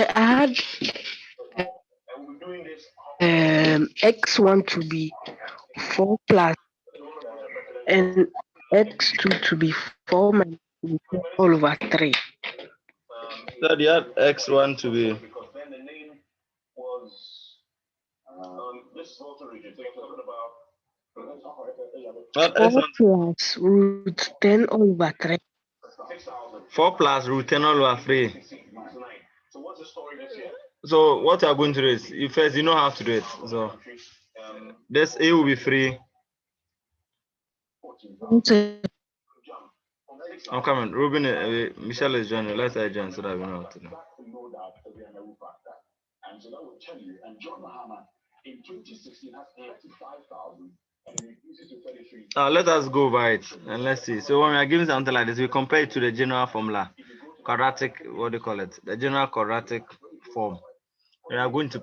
I had x1 to be 4 plus and x2 to be 4 minus all over 3. So you had x1 to be what 4 x1 plus root 10 all over 3. 4 plus root 10 all over 3. So what you are going to do is you first you know how to do it. So this a will be 3. I'm coming. Ruben, Michelle is joining. Let's join so that we know what to do. Let us go by it and let's see. So when we are giving something like this, we compare it to the general formula, quadratic, what do you call it? The general quadratic form. We are going to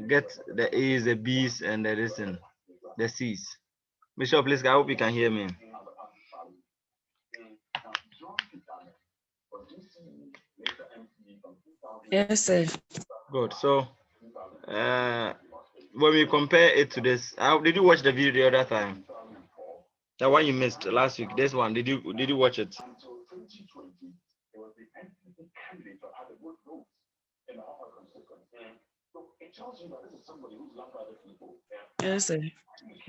get the A's, the B's, and the C's. Michelle, please, I hope you can hear me. Yes, sir. Good. So when we compare it to this, did you watch the video the other time? The one you missed last week. This one, did you watch it? Yes, sir.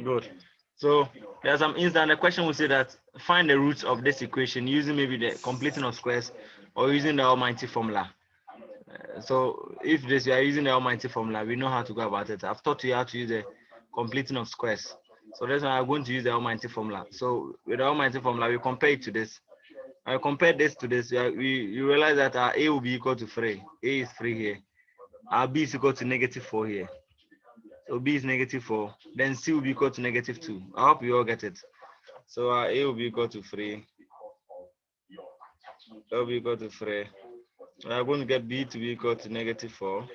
Good. So there's some instance. The question will say that find the roots of this equation using maybe the completing of squares or using the almighty formula. So if you are using the almighty formula, we know how to go about it. I've taught you how to use the completing of squares. So that's why I'm going to use the almighty formula. So with the almighty formula, we compare it to this. I compare this to this. You realize that our A will be equal to 3. A is 3 here. Our B is equal to -4 here. So B is -4. Then C will be equal to -2. I hope you all get it. So our A will be equal to 3. A will be equal to 3. We are going to get B to be equal to -4.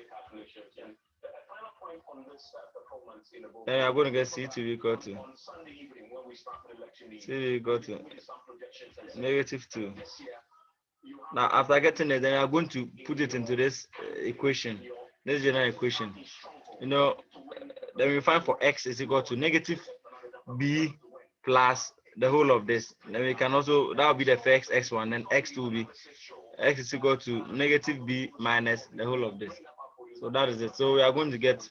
Then we are going to get C to be equal to -2. Now, after getting it, then we are going to put it into this equation, this general equation. Then we find for x is equal to -b plus the whole of this. Then we can also, that will be the first x1, then x2 will be x is equal to -b minus the whole of this. So that is it. So we are going to get,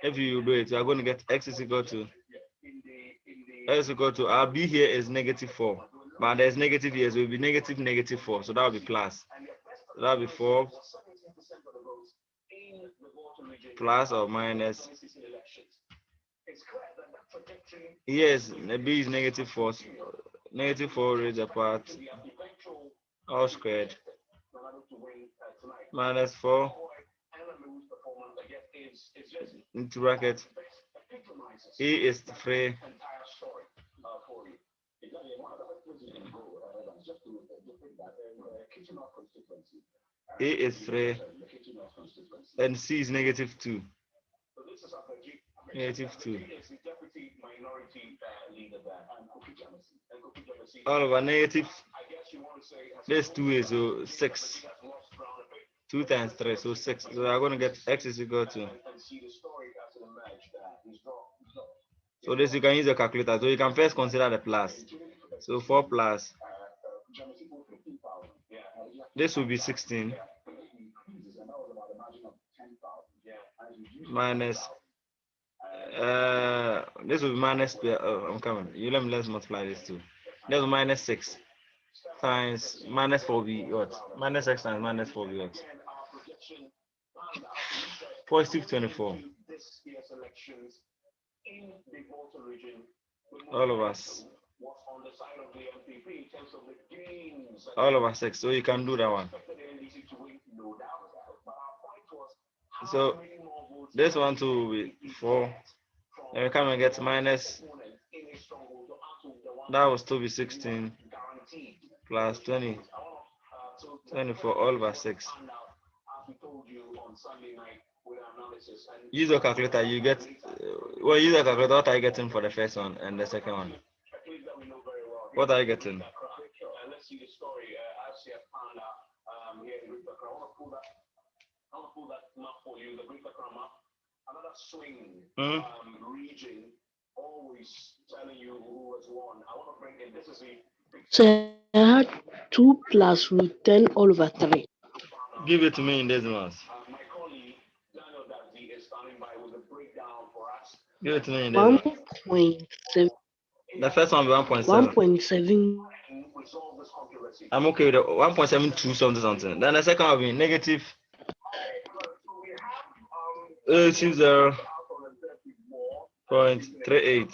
if you do it, we are going to get x is equal to our b here is -4, but there's negative here, so it will be -4. So that will be plus. So that will be 4 plus or minus. Yes, the b is -4. -4 raised apart all squared minus 4 into bracket. A is 3. A is 3 and C is -2. -2. All over negative. There's 2 is so 6. 2 times 3, so 6. So I'm going to get x is equal to. So this you can use a calculator. So you can first consider the plus. So 4 plus. This will be 16. Minus. This will be minus. I'm coming. Let's multiply this too. That's -6 times -4 be what? -6 times -4 be what? +24. All of us. All over 6. So you can do that one. So this one too will be 4. And we come and get minus. That will still be 16 plus 20. 24 all over 6. Use your calculator, you get well, use a calculator. What are you getting for the first one and the second one? What are you getting? Hmm? So I had 2 plus root 10 all over 3. Give it to me in decimals. Give it to me in decimals. 1.7. The first one will be 1.7. 1.7. I'm okay with it. 1.72 something something. Then the second one will be negative 80.38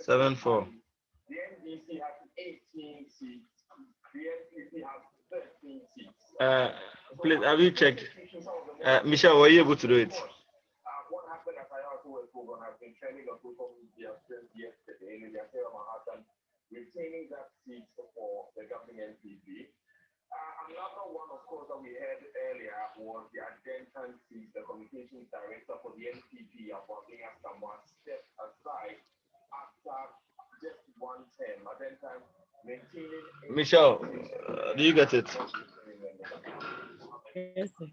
74. Please, have you checked? Michelle, were you able to do it? Michelle, do you get it? Yes, sir.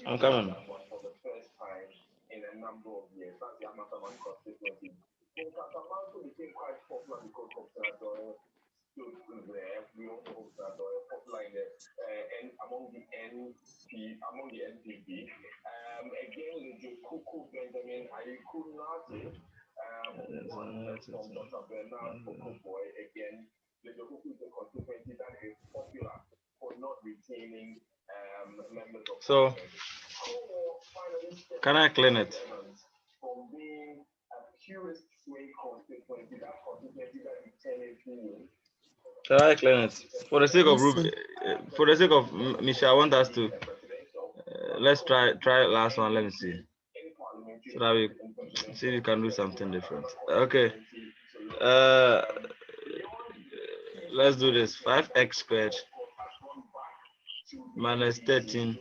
I'm coming. So, can I clean it? Can I clean it? For the sake of Yes, sir. for the sake of Michelle, I want us to let's try last one. Let me see, so that we see if we can do something different. Okay. Uh, let's do this. 5x squared minus 13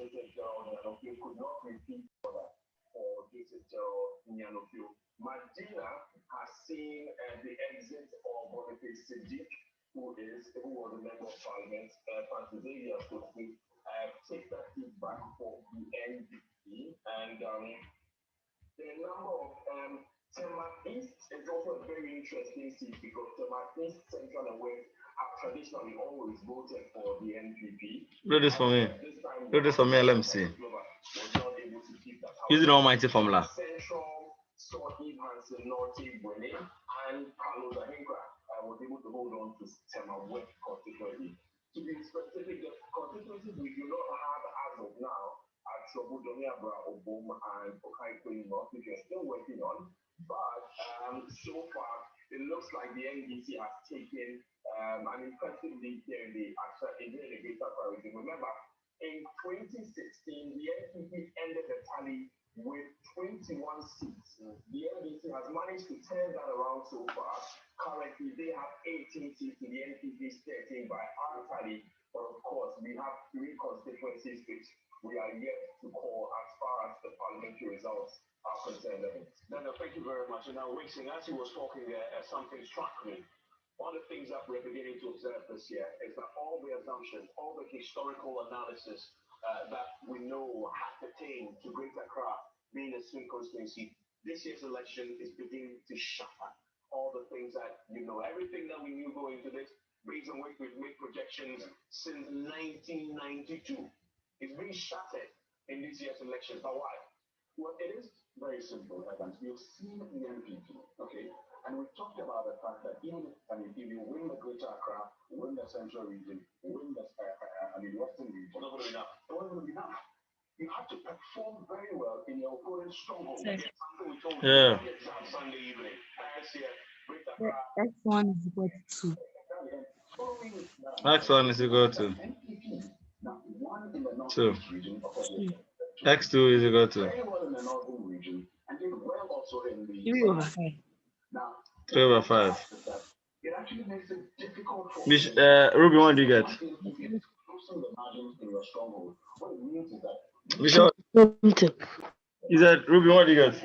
do this for me. Do this for me and let me see. Using the almighty formula. Sir. Yeah. The X1 is equal to 2. X1 is equal to 2. 2. X2 is equal to 3 over 5. 3 over 5. Ruby, what do you get? Michelle, Something. you said, Ruby, what do you get?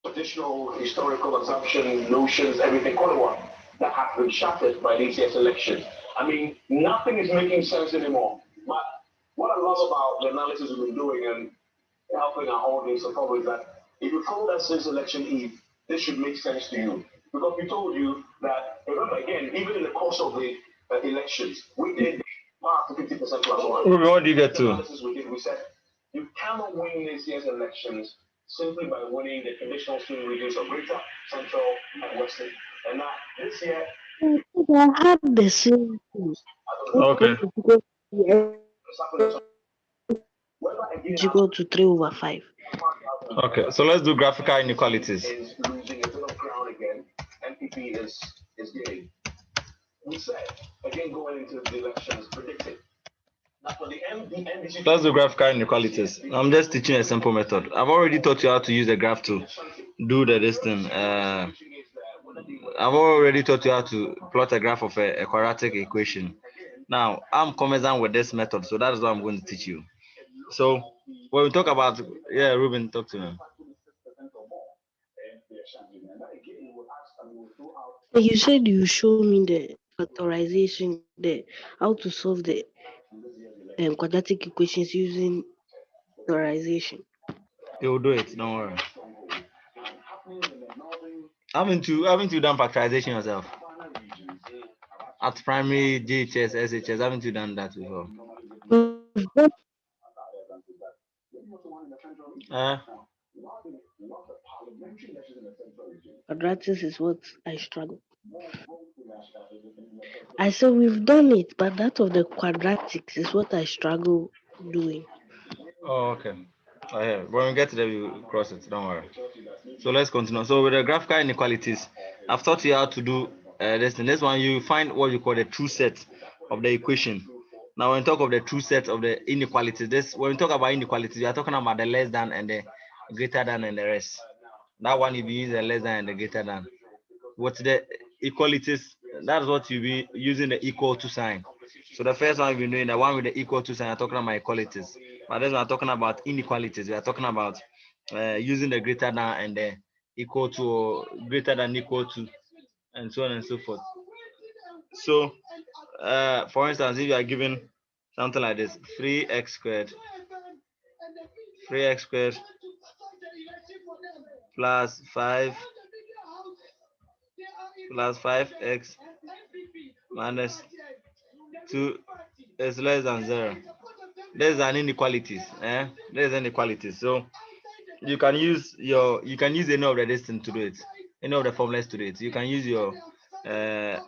Traditional historical assumption, notions, everything, call it what, that have been shattered by this year's election. I mean, nothing is making sense anymore. But what I love about the analysis we've been doing and helping our audience to follow is that if you follow that since election eve, this should make sense to you. Because we told you that, remember again, even in the course of the elections, we did pass the 50% plus one. Ruby, what do you get to? Analysis we did, we said, you cannot win this year's elections simply by winning the traditional swing regions of Greater, Central, and Western. And now, this year, I had the same thing. Okay. Because it's equal to 3 over 5. Okay, so let's do graphical inequalities. is losing a bit of ground again. NPP is gaining. We said, again, going into the elections, predicted that for the NDC. Let's do graphical inequalities. I'm just teaching a simple method. I've already taught you how to use the graph to do this thing. I've already taught you how to plot a graph of a quadratic equation. Now, I'm conversant with this method, so that is what I'm going to teach you. So, when we talk about, yeah, Ruben, talk to me. You said you show me the factorization, how to solve the quadratic equations using factorization. You'll do it, don't worry. Haven't you done factorization yourself? At primary, GHS, SHS, haven't you done that before? Quadratics is what I struggle. I said we've done it, but that of the quadratics is what I struggle doing. Oh, okay. Oh, yeah. When we get to there, we cross it. Don't worry. So let's continue. So with the graphical inequalities, I've taught you how to do this. The next one, you find what you call the true set of the equation. Now, when we talk of the true set of the inequalities, when we talk about inequalities, we are talking about the less than and the greater than and the rest. That one you be using the less than and the greater than. What's the equalities? That's what you be using the equal to sign. So the first one we've been doing, the one with the equal to sign, I'm talking about equalities. But this one I'm talking about inequalities. We are talking about using the greater than and the equal to, or greater than equal to, and so on and so forth. So, for instance, if you are given something like this, 3x squared plus 5x minus 2 is less than 0. There's an inequalities. There's inequalities. So you can use any of the distance to do it, any of the formulas to do it. You can use your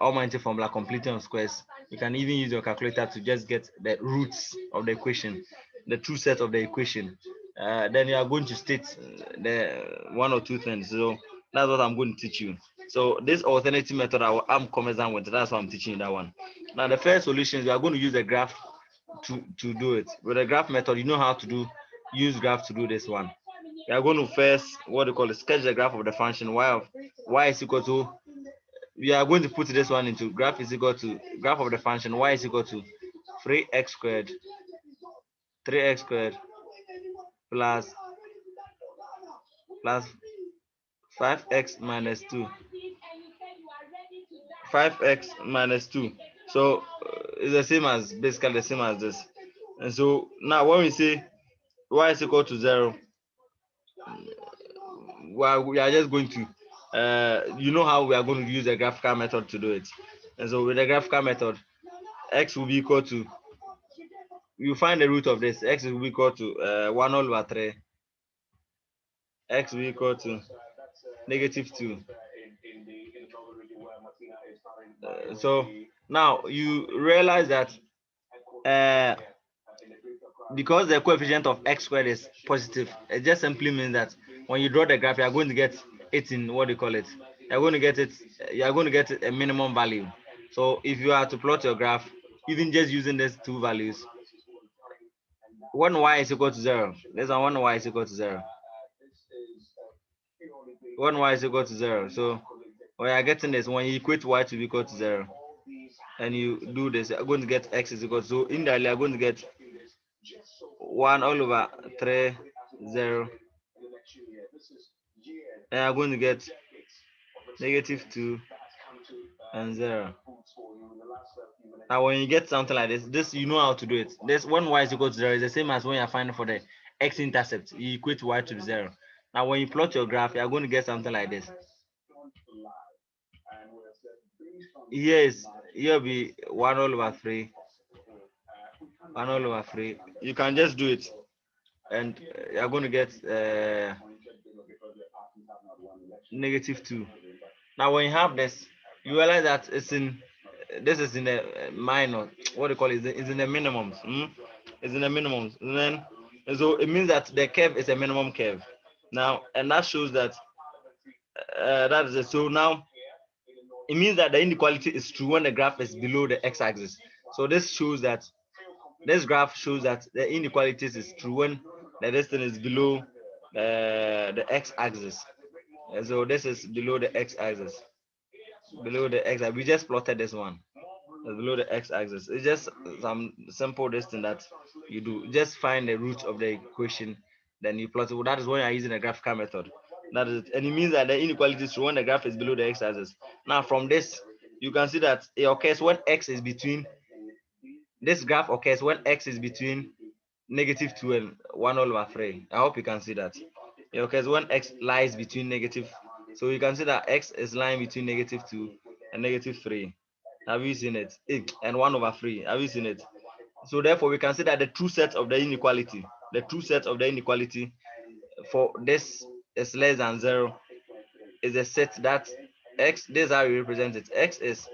almighty formula completing on squares. You can even use your calculator to just get the roots of the equation, the true set of the equation. Then you are going to state the one or two things. So that's what I'm going to teach you. So this alternative method I'm conversant with, that's why I'm teaching you that one. Now the first solution is we are going to use a graph to do it. With the graph method, you know how to use graph to do this one. We are going to first what they call it, sketch the graph of the function y is equal to, we are going to put this one into graph is equal to graph of the function y is equal to 3x squared plus 5x minus 2, 5x minus 2. So it's the same as, basically the same as this. And so now when we say y is equal to 0, well, we are just going to you know how we are going to use the graphical method to do it. And so with the graphical method, x will be equal to, you find the root of this, x will be equal to 1 over 3, x will be equal to negative 2. So now you realize that because the coefficient of x squared is positive, it just simply means that when you draw the graph, you are going to get it in what do you call it? You're going to get it. You are going to get a minimum value. So if you are to plot your graph, even just using these two values, when y is equal to 0, there's one y is equal to 0. When y is equal to 0, so we are getting this when you equate y to be equal to 0, and you do this, you're going to get x is equal to, so indirectly you're going to get 1 all over 3 0, and you're going to get negative 2 and 0. Now when you get something like this you know how to do it. This when y is equal to 0 is the same as when you're finding for the x-intercept, you equate y to 0. Now when you plot your graph, you're going to get something like this. Yes, here be 1 all over 3, 1 all over 3. You can just do it, and you're going to get negative 2. Now when you have this, you realize that it's in, this is in the minor, what do you call it, is in the minimums. It's in the minimums, and then so it means that the curve is a minimum curve now, and that shows that that is it. So now it means that the inequality is true when the graph is below the x-axis. So this shows that this graph shows that the inequalities is true when the distance is below the x-axis. And so this is below the x-axis. Below the x, we just plotted this one. It's below the x-axis. It's just some simple distance that you do. Just find the root of the equation, then you plot it. Well, that is when you're using a graphical method. That is it. And it means that the inequality is true when the graph is below the x-axis. Now from this, you can see that it occurs when x is between, this graph occurs when x is between negative 2 and 1 over 3. I hope you can see that. It occurs when x lies between negative. So you can see that x is lying between negative 2 and negative 3. Have you seen it? And 1 over 3. Have you seen it? So therefore, we can say that the true set of the inequality, for this is less than 0, is a set that x, this is how you represent it. X is,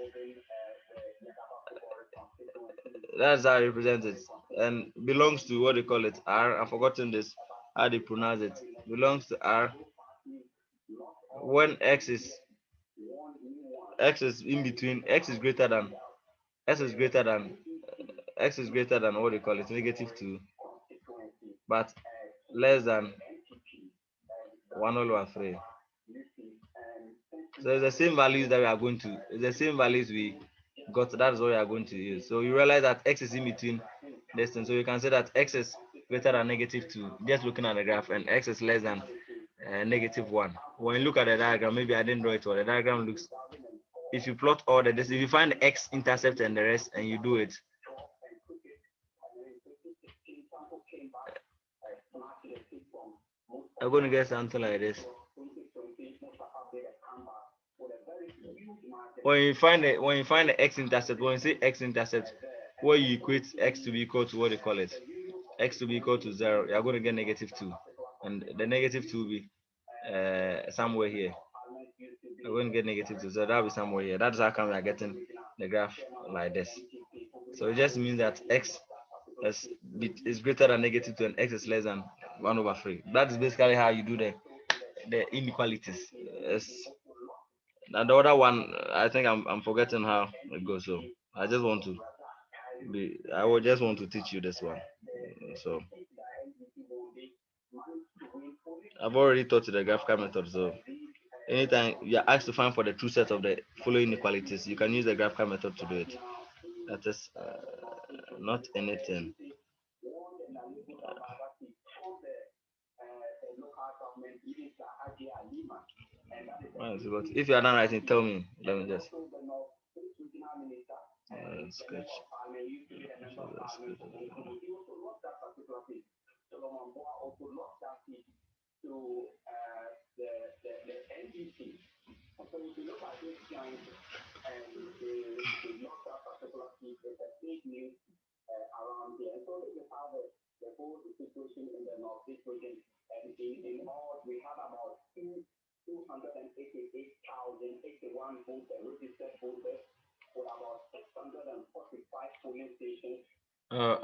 that's how you represent it, and belongs to what they call it, R. I've forgotten this, how they pronounce it. Belongs to R when x is in between, x is greater than what they call it, negative 2, but less than 1 over 3. So it's the same values that we are going to, it's the same values we got, that's what we are going to use. So you realize that x is in between this thing, so you can say that x is greater than negative 2, just looking at the graph, and x is less than negative 1. When you look at the diagram, maybe I didn't draw it well, the diagram looks, if you plot all the this, if you find the x-intercept and the rest and you do it, I'm going to get something like this. When you find the x-intercept, when you say x-intercept, where you equate x to be equal to what they call it, x to be equal to 0, you're going to get negative 2, and the negative 2 will be somewhere here. You're going to get negative 2, so that'll be somewhere here. That's how come we are getting the graph like this. So it just means that x is greater than negative 2 and x is less than 1 over 3. That is basically how you do the inequalities. And the other one, I think I'm forgetting how it goes. So I just want to I would just want to teach you this one. So I've already taught you the graphical method. So anytime you are asked to find for the true set of the following inequalities, you can use the graphical method to do it. That is not anything. But if you are not writing, tell me. Let me just sketch. Uh,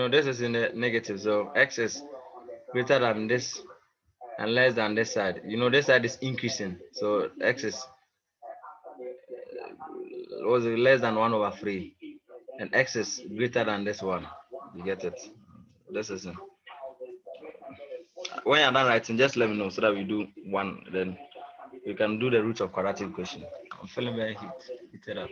this is in the negative, so x is greater than this and less than this side. This side is increasing, so x is was less than 1 over 3, and x is greater than this one. You get it? This is it. When you're done writing, just let me know so that we do one, then we can do the root of quadratic equation. I'm feeling very heated up.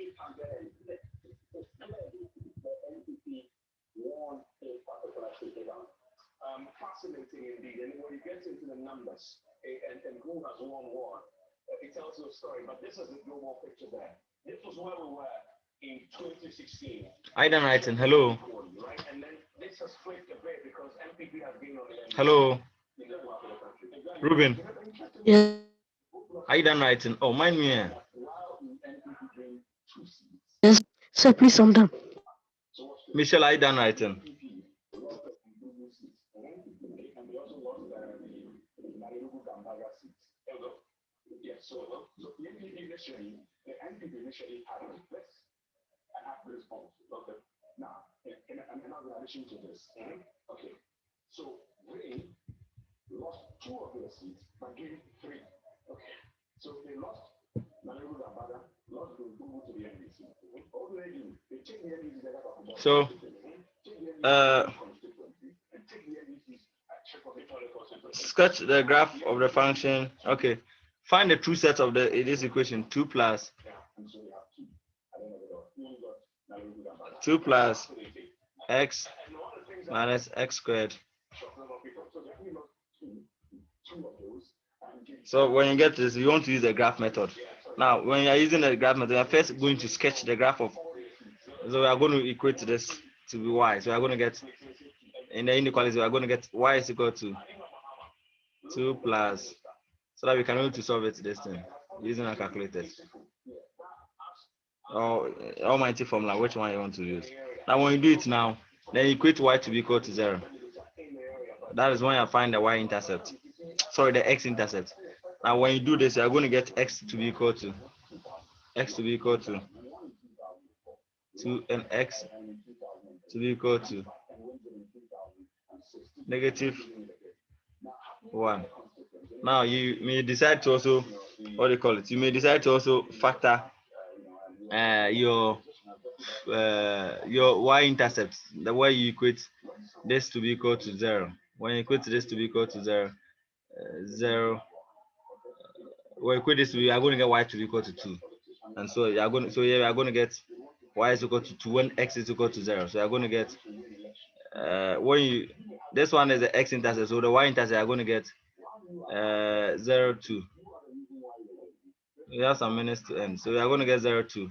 Fascinating indeed. And when you get into the numbers and who has won what, it tells you a story. But this is the global picture there. This was where we were in 2016. I done writing. Hello. Right? And then this has flipped a bit because MPP has been on the Hello. Ruben. Yes. I done writing. Oh, mind me. Yes. So please, I'm done. Michelle, I done writing. So the NPP initially had this response. Okay. Now, in addition to this, okay. So they lost 2 of their seats, but gained 3. Okay. So they lost Naleru Gambada, lost Dungu to the NDC. What do? They take the NDC. So, sketch the graph of the function. Okay. Find the true set of this equation. 2 plus 2 plus x minus x squared. So when you get this, you want to use the graph method. Now, when you are using the graph method, you are first going to sketch the graph of. So we are going to equate this to be y. So we are going to get, in the inequality, we are going to get y is equal to 2 plus, so that we can able to solve it this thing using our calculators. Or almighty formula, which one you want to use. Now when you do it now, then you equate y to be equal to 0. That is when you find the y-intercept. Sorry, the x-intercept. Now when you do this, you are going to get x to be equal to 2, and x to be equal to negative 1. Now you may decide to also, what do you call it? You may decide to also factor your y-intercept, the way you equate this to be equal to 0. When you equate this to be equal to 0, 0. Well, equate this to be, you are going to get y to be equal to 2, and so you are going. So here we are going to get y is equal to 2 when x is equal to 0. So you are going to get when you, this one is the x-intercept, so the y-intercept you are going to get 0, 2. We have some minutes to end, so we are going to get 0, 2.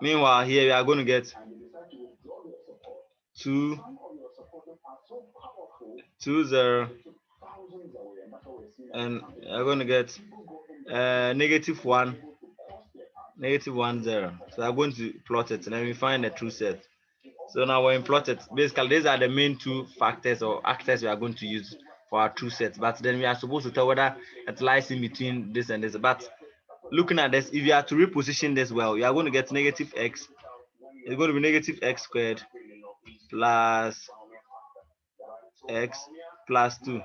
Meanwhile, here we are going to get 2, 0, and we are going to get negative 1, 0. So I'm going to plot it, and then we find the true set. So now when we plot it, basically these are the main 2 factors or actors we are going to use for our true set. But then we are supposed to tell whether it lies in between this and this. But looking at this, if you are to reposition this well, you are going to get negative x. It's going to be negative x squared plus x plus 2.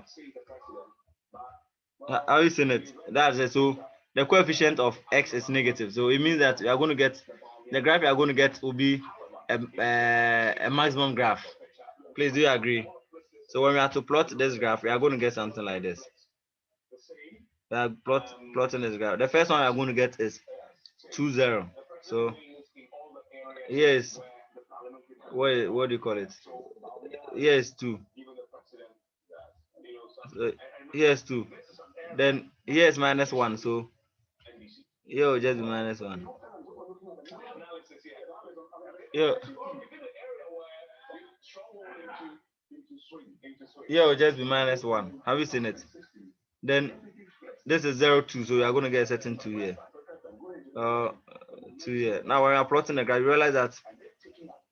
Are you seeing it? That's it. So the coefficient of x is negative. So it means that you are going to get the graph you are going to get will be a maximum graph. Please, do you agree? So when we are to plot this graph, we are going to get something like this. We are plotting this graph. The first one we are going to get is 2, 0. So here is what do you call it? Here is 2. So here is 2. Then here is -1. So here will just be -1. Here, here will just be -1. Have you seen it? Then this is 0, 2. So we are going to get a certain 2 here. 2 here. Now when we are plotting the graph, you realize that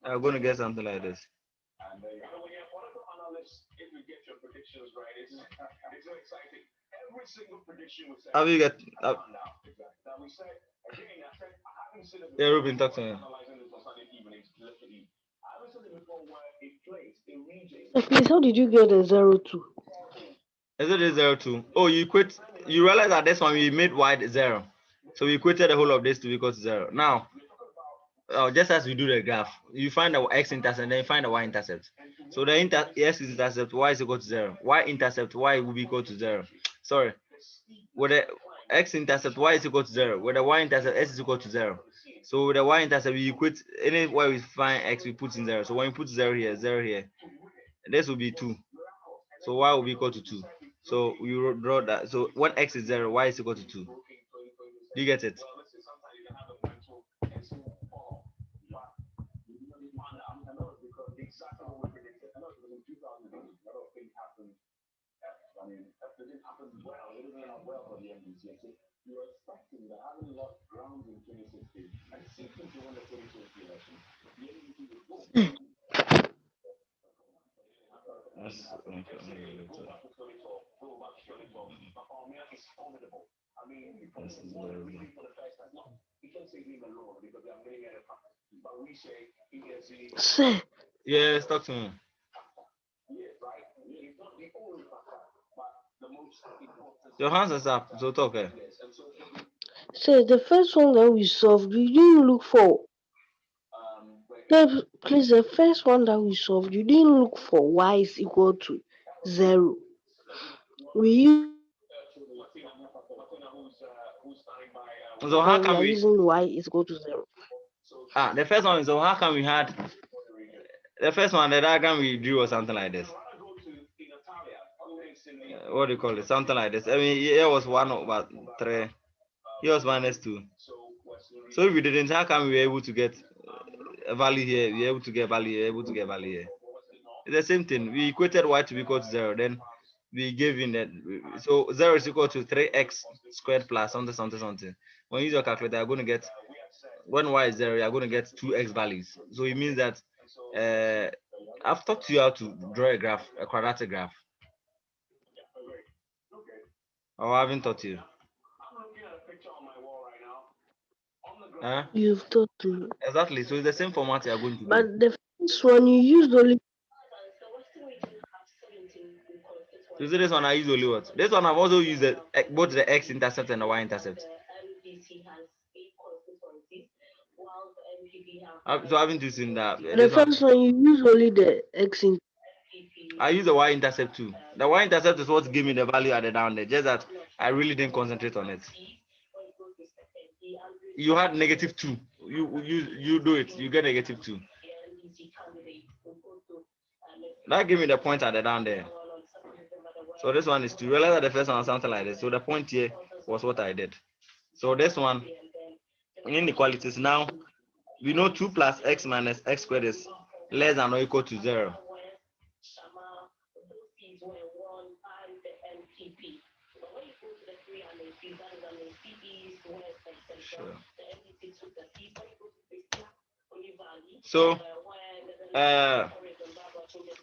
we are going to get something like this. Have you get? Yeah, Ruben, talk to me. Please, how did you get a 0, 2? Is it a 0, 2? Oh, you quit. You realize that this one we made wide 0. So we equated the whole of this to equal to 0. Now, just as we do the graph, you find the x-intercept, then you find the y-intercept. So the x-intercept, y is equal to 0. Y-intercept, y will be equal to 0. Sorry. With the x-intercept, y is equal to 0. With the y-intercept, s is equal to 0. So with the y-intercept, we equate anywhere we find x, we put in 0. So when we put 0 here, 0 here, this will be 2. So y will be equal to 2. So we draw that. So when x is 0, y is equal to 2. Do you get it? Sir, Yes, talk to me. Your hands is up, so talk. sir, the first one that we solved, we didn't look for. Please, the first one that we solved, you didn't look for y is equal to 0. We used So how we can are we? using y is equal to 0. The first one is, so how can we had the first one, the diagram we drew was something like this. What do you call it? Something like this. I mean, here was 1/3. Here was -2. So if we didn't, how come we were able to get a value here? We were able to get value here, able to get value here. It's the same thing. We equated y to be equal to 0. Then we gave in that. So 0 is equal to 3x squared plus something, something, something. When you use your calculator, you're going to get, when y is 0, you're going to get 2x values. So it means that I've taught you how to draw a graph, a quadratic graph. Or I haven't taught you. You've taught me. Exactly. So it's the same format you are going to do. But the first one you used only. You see this one, I use only what? This one I've also used both the x-intercept and the y-intercept. So I haven't used in that. The first one you used only the x in. I use the y-intercept too. The y-intercept is what gave me the value at the down there. Just that I really didn't concentrate on it. You had -2. You do it. You get -2. That gave me the point at the down there. So this one is to realize that the first one was something like this. So the point here was what I did. So this one, inequalities. Now we know 2 plus x minus x squared is less than or equal to 0. Sure. So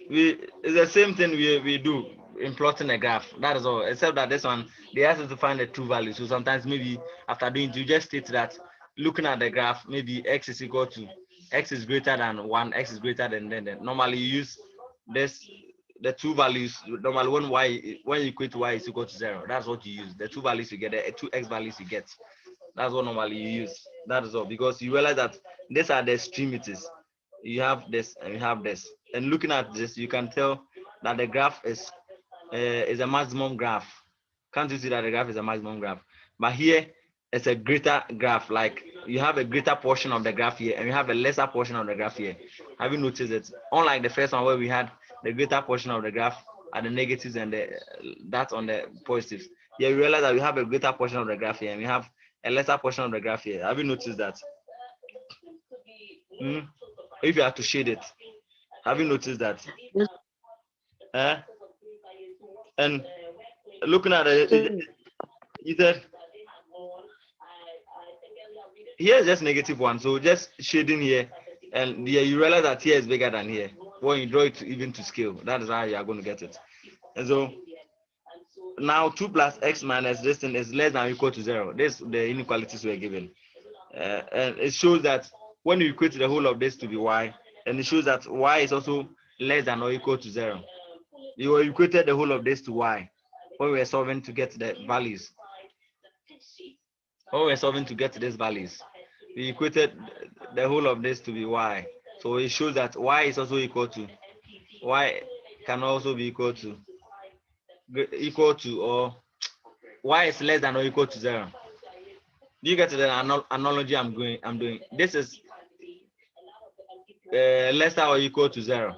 it's the same thing we do in plotting a graph. That is all, except that this one they ask us to find the true value. So sometimes maybe after doing it, you just state that looking at the graph, maybe x is equal to x is greater than 1, x is greater than then. Normally you use this the two values. Normally, when you equate y is equal to 0, that's what you use. The two values you get, the two x values you get. That's what normally you use. That is all, because you realize that these are the extremities. You have this and you have this. And looking at this, you can tell that the graph is a maximum graph. Can't you see that the graph is a maximum graph? But here it's a greater graph. Like you have a greater portion of the graph here, and you have a lesser portion of the graph here. Have you noticed it? Unlike the first one where we had the greater portion of the graph at the negatives and that's on the positives. Here you realize that we have a greater portion of the graph here, and we have a lesser portion of the graph here. Have you noticed that? If you have to shade it, have you noticed that? Yes. And looking at it, you said here is just -1, so just shading here, and yeah, you realize that here is bigger than here. When you draw it even to scale, that is how you are going to get it. And so now 2 plus x minus this thing is less than or equal to 0. This the inequalities were given, and it shows that when you equate the whole of this to be y, and it shows that y is also less than or equal to 0. You equated the whole of this to y when we were solving to get the values. When we were solving to get these values, we equated the whole of this to be y. So it shows that y is also equal to, y can also be equal to or y is less than or equal to 0. Do you get the analogy I'm doing? This is less than or equal to 0.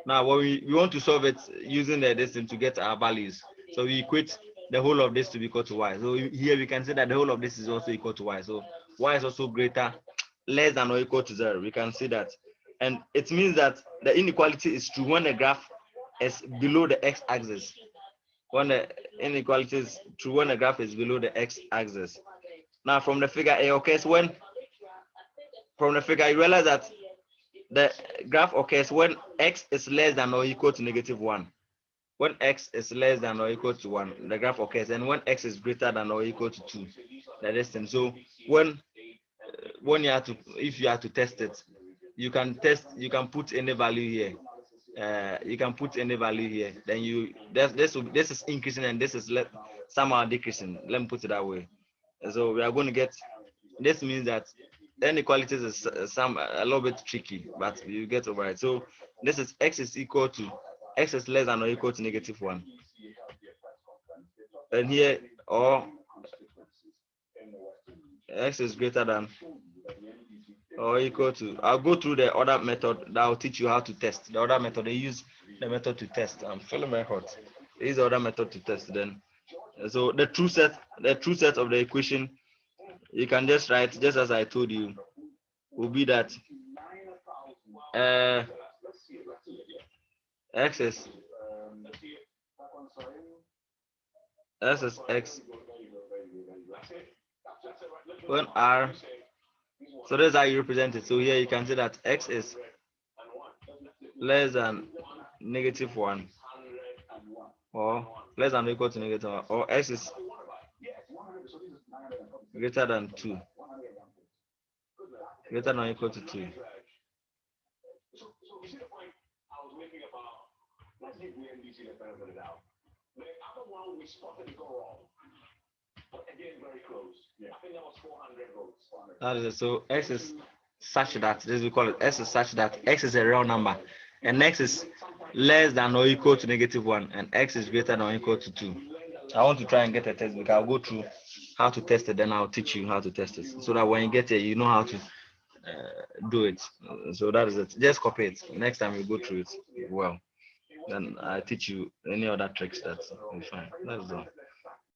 Now, when we want to solve it using the distance to get our values, so we equate the whole of this to be equal to y. So here we can say that the whole of this is also equal to y. So y is also greater, less than or equal to 0. We can see that, and it means that the inequality is true when the graph is below the x-axis. When the inequality is true when the graph is below the x-axis. Now, from the figure, it occurs when, from the figure, you realize that the graph occurs when x is less than or equal to -1. When x is less than or equal to 1, the graph occurs, and when x is greater than or equal to 2, the distance. So when you have to, if you have to test it, you can put any value here. You can put any value here. Then this is increasing and this is somehow decreasing. Let me put it that way. So we are going to get. This means that inequalities is a little bit tricky, but you get over it. So this is x is equal to, x is less than or equal to -1, and here, or x is greater than or equal to. I'll go through the other method that will teach you how to test. The other method, they use the method to test. I'm feeling very hot. There is the other method to test then. So the true set of the equation, you can just write, just as I told you, will be that x is x when r. So that's how you represent it. So here you can see that x is less than -1, or less than or equal to -1, or x is greater than 2, greater than or equal to 2. That is it. So x is such that, this we call it, x is such that x is a real number, and x is less than or equal to -1, and x is greater than or equal to 2. I want to try and get a test, because I'll go through how to test it, then I'll teach you how to test it, so that when you get it, you know how to do it. So that is it. Just copy it. Next time you go through it well, then I teach you any other tricks that you find. That is all.